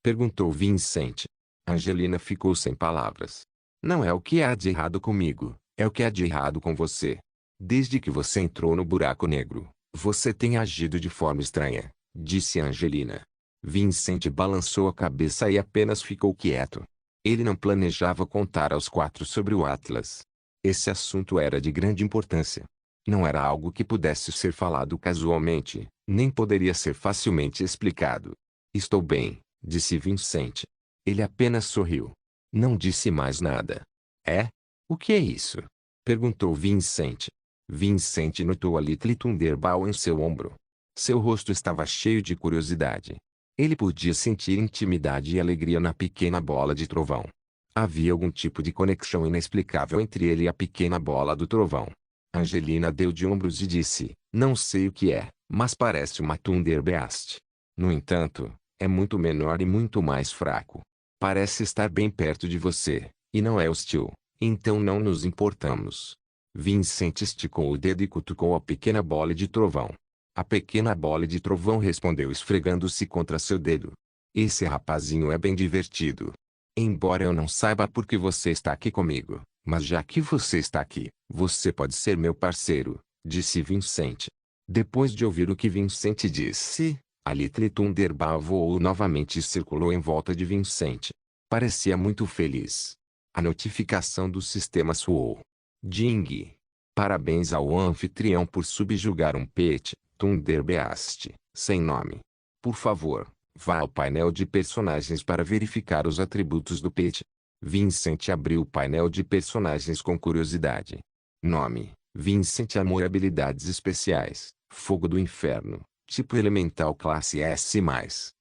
Perguntou Vincent. Angelina ficou sem palavras. Não é o que há de errado comigo, é o que há de errado com você. Desde que você entrou no buraco negro, você tem agido de forma estranha, disse Angelina. Vincent balançou a cabeça e apenas ficou quieto. Ele não planejava contar aos 4 sobre o Atlas. Esse assunto era de grande importância. Não era algo que pudesse ser falado casualmente, nem poderia ser facilmente explicado. Estou bem, disse Vincent. Ele apenas sorriu. Não disse mais nada. É? O que é isso? Perguntou Vincent. Vincent notou a Little Thunderball em seu ombro. Seu rosto estava cheio de curiosidade. Ele podia sentir intimidade e alegria na pequena bola de trovão. Havia algum tipo de conexão inexplicável entre ele e a pequena bola do trovão. Angelina deu de ombros e disse, não sei o que é, mas parece uma Thunderbeast. No entanto, é muito menor e muito mais fraco. Parece estar bem perto de você, e não é hostil, então não nos importamos. Vincent esticou o dedo e cutucou a pequena bola de trovão. A pequena bola de trovão respondeu esfregando-se contra seu dedo. Esse rapazinho é bem divertido. Embora eu não saiba por que você está aqui comigo, mas já que você está aqui, você pode ser meu parceiro, disse Vincent. Depois de ouvir o que Vincent disse, a Little Thunderball voou novamente e circulou em volta de Vincent. Parecia muito feliz. A notificação do sistema soou. Ding! Parabéns ao anfitrião por subjugar um pet, Thunderbeast, sem nome. Por favor, vá ao painel de personagens para verificar os atributos do pet. Vincent abriu o painel de personagens com curiosidade. Nome: Vincent Amor. Habilidades especiais: Fogo do Inferno, tipo elemental classe S+,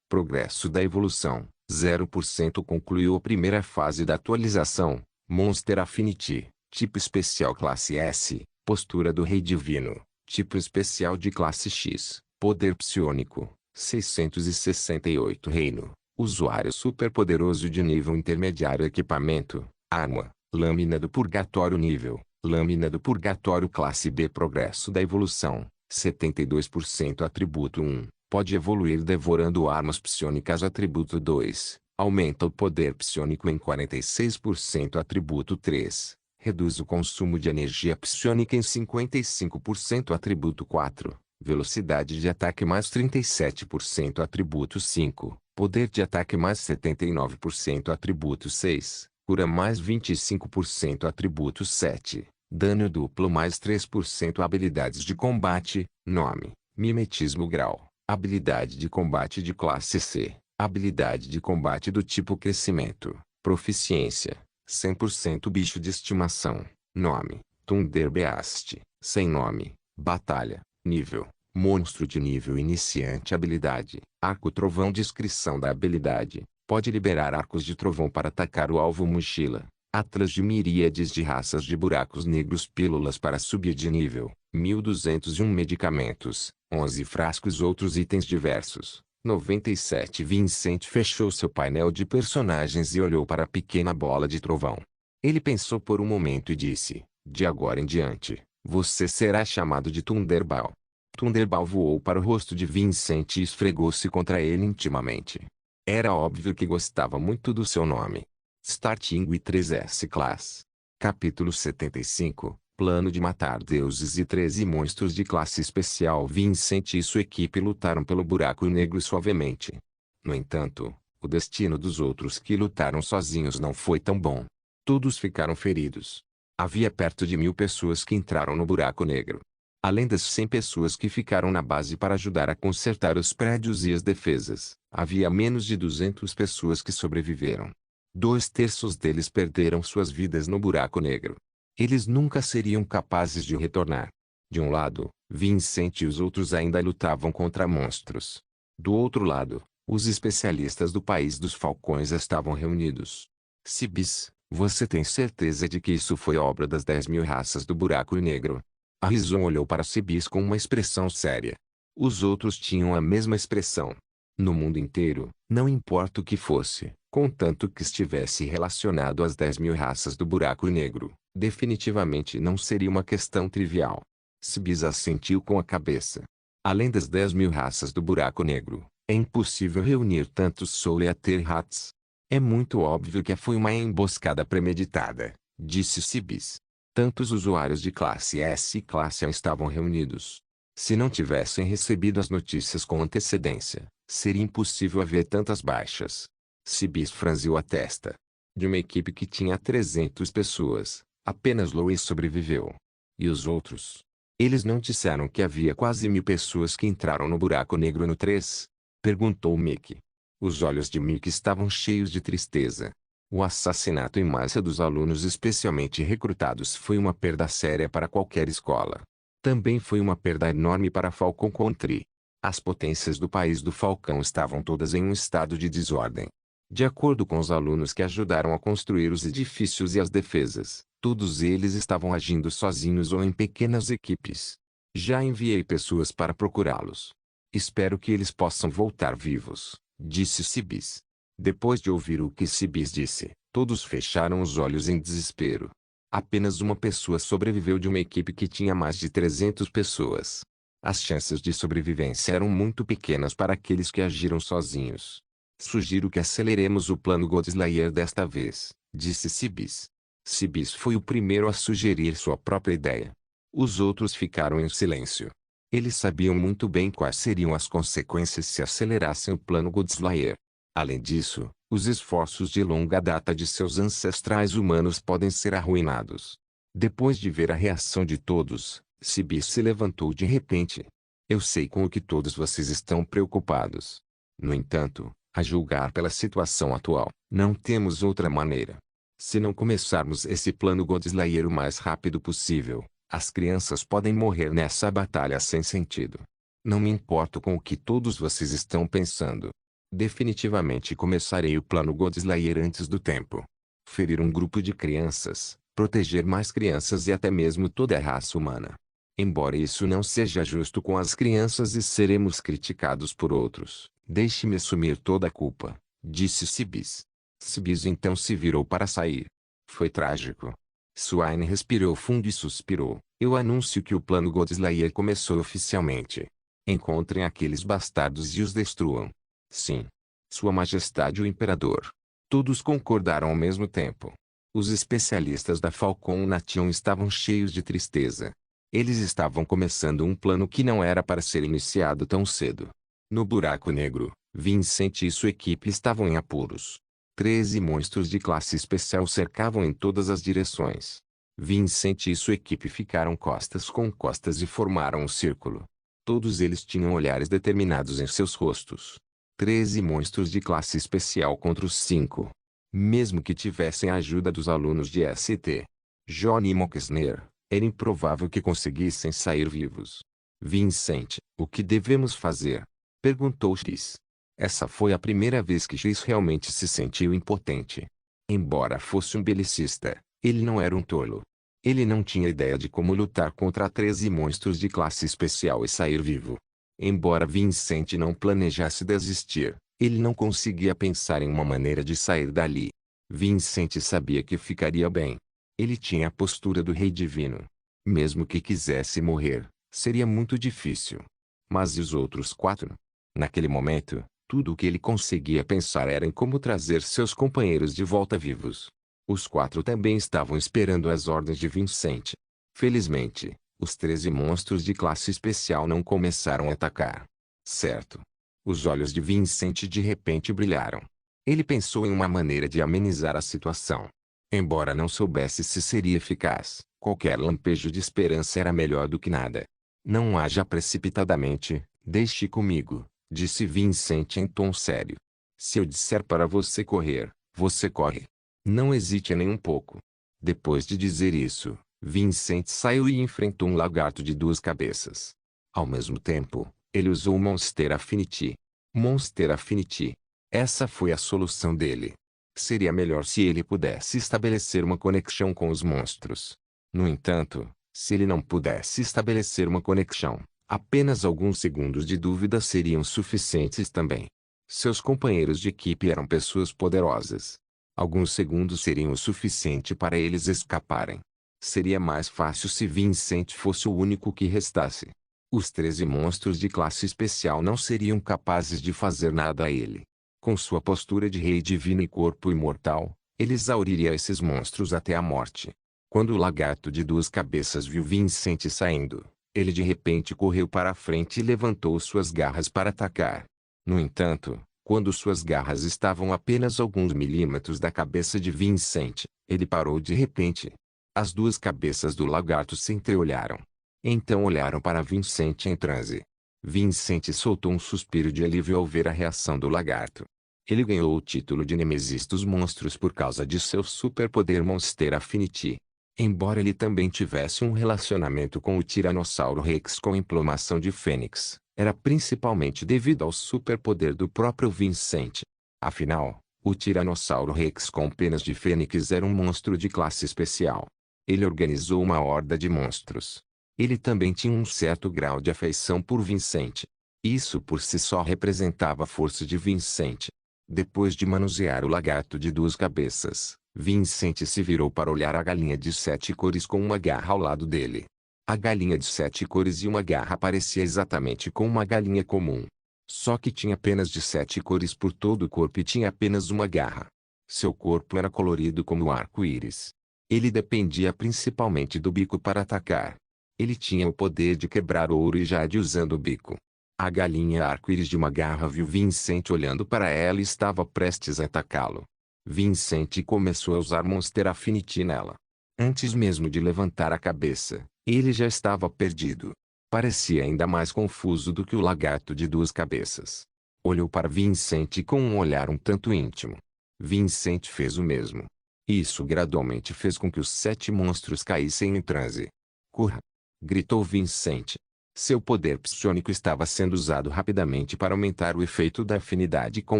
progresso da evolução, 0%. Concluiu a primeira fase da atualização. Monster Affinity, tipo especial classe S, postura do Rei Divino, tipo especial de classe X, poder psiônico, 668. Reino, usuário superpoderoso de nível intermediário. Equipamento: arma, lâmina do purgatório. Nível: lâmina do purgatório classe B. Progresso da evolução, 72%. Atributo 1, pode evoluir devorando armas psiônicas. Atributo 2, aumenta o poder psiônico em 46%. Atributo 3, reduz o consumo de energia psiônica em 55%. Atributo 4, velocidade de ataque mais 37%. Atributo 5, poder de ataque mais 79%. Atributo 6, cura mais 25%. Atributo 7, dano duplo mais 3%. Habilidades de combate: nome, mimetismo. Grau: habilidade de combate de classe C, habilidade de combate do tipo crescimento. Proficiência: 100%. Bicho de estimação: nome, Thunderbeast, sem nome. Batalha: nível, monstro de nível iniciante. Habilidade: arco trovão. Descrição da habilidade: pode liberar arcos de trovão para atacar o alvo. Mochila: atlas de miríades de raças de buracos negros. Pílulas para subir de nível, 1201. Medicamentos: 11 frascos. Outros itens diversos, 97. Vincent fechou seu painel de personagens e olhou para a pequena bola de trovão. Ele pensou por um momento e disse, de agora em diante, você será chamado de Thunderball. Thunderball voou para o rosto de Vincent e esfregou-se contra ele intimamente. Era óbvio que gostava muito do seu nome. Starting with 3S Class. Capítulo 75. Plano de matar deuses e 13 monstros de classe especial. Vincent e sua equipe lutaram pelo buraco negro suavemente. No entanto, o destino dos outros que lutaram sozinhos não foi tão bom. Todos ficaram feridos. Havia perto de 1000 pessoas que entraram no buraco negro. Além das 100 pessoas que ficaram na base para ajudar a consertar os prédios e as defesas, havia menos de 200 pessoas que sobreviveram. 2/3 deles perderam suas vidas no buraco negro. Eles nunca seriam capazes de retornar. De um lado, Vincent e os outros ainda lutavam contra monstros. Do outro lado, os especialistas do País dos Falcões estavam reunidos. Cibis, você tem certeza de que isso foi obra das 10.000 raças do buraco negro? Harrison olhou para Cibis com uma expressão séria. Os outros tinham a mesma expressão. No mundo inteiro, não importa o que fosse, contanto que estivesse relacionado às 10.000 raças do buraco negro, definitivamente não seria uma questão trivial. Cibis assentiu com a cabeça. Além das 10.000 raças do buraco negro, é impossível reunir tantos Soleater-Rats. É muito óbvio que foi uma emboscada premeditada, disse Cibis. Tantos usuários de classe S e classe A estavam reunidos. Se não tivessem recebido as notícias com antecedência, seria impossível haver tantas baixas. Cibis franziu a testa. De uma equipe que tinha 300 pessoas, apenas Louis sobreviveu. E os outros? Eles não disseram que havia quase 1000 pessoas que entraram no buraco negro no 3? Perguntou Mickey. Os olhos de Mickey estavam cheios de tristeza. O assassinato em massa dos alunos especialmente recrutados foi uma perda séria para qualquer escola. Também foi uma perda enorme para Falcon Country. As potências do país do Falcão estavam todas em um estado de desordem. De acordo com os alunos que ajudaram a construir os edifícios e as defesas, todos eles estavam agindo sozinhos ou em pequenas equipes. Já enviei pessoas para procurá-los. Espero que eles possam voltar vivos, disse Cibis. Depois de ouvir o que Cibis disse, todos fecharam os olhos em desespero. Apenas uma pessoa sobreviveu de uma equipe que tinha mais de 300 pessoas. As chances de sobrevivência eram muito pequenas para aqueles que agiram sozinhos. Sugiro que aceleremos o plano Godslayer desta vez, disse Cibis. Cibis foi o primeiro a sugerir sua própria ideia. Os outros ficaram em silêncio. Eles sabiam muito bem quais seriam as consequências se acelerassem o plano Godslayer. Além disso, os esforços de longa data de seus ancestrais humanos podem ser arruinados. Depois de ver a reação de todos, Cibis se levantou de repente. Eu sei com o que todos vocês estão preocupados. No entanto, a julgar pela situação atual, não temos outra maneira. Se não começarmos esse plano Godslayer o mais rápido possível, as crianças podem morrer nessa batalha sem sentido. Não me importo com o que todos vocês estão pensando. Definitivamente começarei o plano Godslayer antes do tempo. Ferir um grupo de crianças, proteger mais crianças e até mesmo toda a raça humana. Embora isso não seja justo com as crianças e seremos criticados por outros, deixe-me assumir toda a culpa, disse Cibis. Cibis então se virou para sair. Foi trágico. Swain respirou fundo e suspirou. Eu anuncio que o plano Godslayer começou oficialmente. Encontrem aqueles bastardos e os destruam. Sim. Sua Majestade o Imperador. Todos concordaram ao mesmo tempo. Os especialistas da Falcon Nation estavam cheios de tristeza. Eles estavam começando um plano que não era para ser iniciado tão cedo. No buraco negro, Vincent e sua equipe estavam em apuros. 13 monstros de classe especial cercavam em todas as direções. Vincent e sua equipe ficaram costas com costas e formaram um círculo. Todos eles tinham olhares determinados em seus rostos. 13 monstros de classe especial contra os 5. Mesmo que tivessem a ajuda dos alunos de ST. Johnny e Moxner, era improvável que conseguissem sair vivos. Vincent, o que devemos fazer? Perguntou Chris. Essa foi a primeira vez que Chris realmente se sentiu impotente. Embora fosse um belicista, ele não era um tolo. Ele não tinha ideia de como lutar contra 13 monstros de classe especial e sair vivo. Embora Vincent não planejasse desistir, ele não conseguia pensar em uma maneira de sair dali. Vincent sabia que ficaria bem. Ele tinha a postura do rei divino. Mesmo que quisesse morrer, seria muito difícil. Mas e os outros 4? Naquele momento, tudo o que ele conseguia pensar era em como trazer seus companheiros de volta vivos. Os 4 também estavam esperando as ordens de Vincent. Felizmente, os 13 monstros de classe especial não começaram a atacar. Certo. Os olhos de Vincent de repente brilharam. Ele pensou em uma maneira de amenizar a situação. Embora não soubesse se seria eficaz, qualquer lampejo de esperança era melhor do que nada. Não haja precipitadamente, deixe comigo, disse Vincent em tom sério. Se eu disser para você correr, você corre. Não hesite nem um pouco. Depois de dizer isso, Vincent saiu e enfrentou um lagarto de 2 cabeças. Ao mesmo tempo, ele usou Monster Affinity. Monster Affinity. Essa foi a solução dele. Seria melhor se ele pudesse estabelecer uma conexão com os monstros. No entanto, se ele não pudesse estabelecer uma conexão, apenas alguns segundos de dúvida seriam suficientes também. Seus companheiros de equipe eram pessoas poderosas. Alguns segundos seriam o suficiente para eles escaparem. Seria mais fácil se Vincent fosse o único que restasse. Os 13 monstros de classe especial não seriam capazes de fazer nada a ele. Com sua postura de rei divino e corpo imortal, ele exauriria esses monstros até a morte. Quando o lagarto de 2 cabeças viu Vincent saindo, ele de repente correu para a frente e levantou suas garras para atacar. No entanto, quando suas garras estavam apenas alguns milímetros da cabeça de Vincent, ele parou de repente. As 2 cabeças do lagarto se entreolharam. Então olharam para Vincent em transe. Vincent soltou um suspiro de alívio ao ver a reação do lagarto. Ele ganhou o título de Nemesis dos monstros por causa de seu superpoder Monster Affinity. Embora ele também tivesse um relacionamento com o Tiranossauro Rex com implomação de Fênix, era principalmente devido ao superpoder do próprio Vincent. Afinal, o Tiranossauro Rex com penas de Fênix era um monstro de classe especial. Ele organizou uma horda de monstros. Ele também tinha um certo grau de afeição por Vincent. Isso por si só representava a força de Vincent. Depois de manusear o lagarto de 2 cabeças, Vincent se virou para olhar a galinha de 7 cores com uma garra ao lado dele. A galinha de 7 cores e uma garra parecia exatamente com uma galinha comum. Só que tinha penas de 7 cores por todo o corpo e tinha apenas uma garra. Seu corpo era colorido como o arco-íris. Ele dependia principalmente do bico para atacar. Ele tinha o poder de quebrar ouro e jade usando o bico. A galinha arco-íris de uma garra viu Vincent olhando para ela e estava prestes a atacá-lo. Vincent começou a usar Monster Affinity nela. Antes mesmo de levantar a cabeça, ele já estava perdido. Parecia ainda mais confuso do que o lagarto de 2 cabeças. Olhou para Vincent com um olhar um tanto íntimo. Vincent fez o mesmo. Isso gradualmente fez com que os 7 monstros caíssem em transe. Corra! Gritou Vincent. Seu poder psionico estava sendo usado rapidamente para aumentar o efeito da afinidade com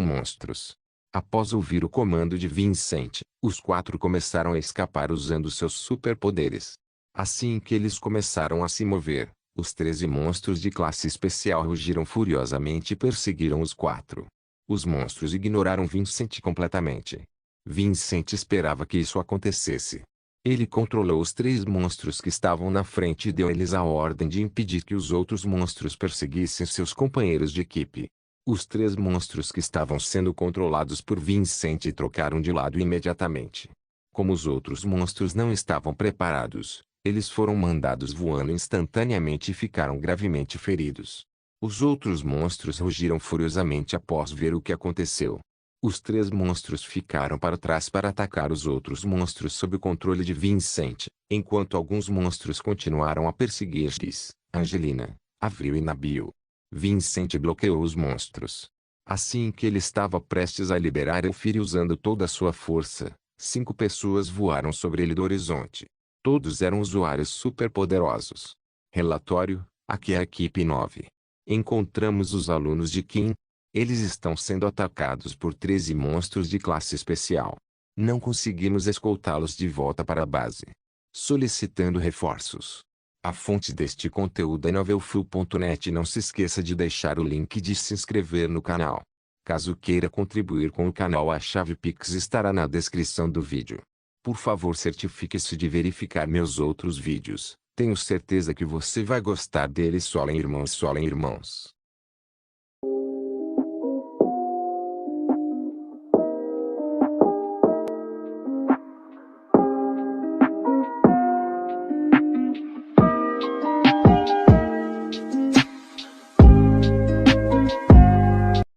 monstros. Após ouvir o comando de Vincent, os 4 começaram a escapar usando seus superpoderes. Assim que eles começaram a se mover, os 13 monstros de classe especial rugiram furiosamente e perseguiram os 4. Os monstros ignoraram Vincent completamente. Vincent esperava que isso acontecesse. Ele controlou os 3 monstros que estavam na frente e deu-lhes a ordem de impedir que os outros monstros perseguissem seus companheiros de equipe. Os 3 monstros que estavam sendo controlados por Vincent trocaram de lado imediatamente. Como os outros monstros não estavam preparados, eles foram mandados voando instantaneamente e ficaram gravemente feridos. Os outros monstros rugiram furiosamente após ver o que aconteceu. Os 3 monstros ficaram para trás para atacar os outros monstros sob o controle de Vincent, enquanto alguns monstros continuaram a perseguir X, Angelina, Avril e Nabil. Vincent bloqueou os monstros. Assim que ele estava prestes a liberar Elfire usando toda a sua força, 5 pessoas voaram sobre ele do horizonte. Todos eram usuários superpoderosos. Relatório: aqui é a equipe 9. Encontramos os alunos de Kim. Eles estão sendo atacados por 13 monstros de classe especial. Não conseguimos escoltá-los de volta para a base. Solicitando reforços. A fonte deste conteúdo é novelfull.net. Não se esqueça de deixar o link de se inscrever no canal. Caso queira contribuir com o canal, a chave Pix estará na descrição do vídeo. Por favor, certifique-se de verificar meus outros vídeos. Tenho certeza que você vai gostar deles. Solem irmãos, solem irmãos.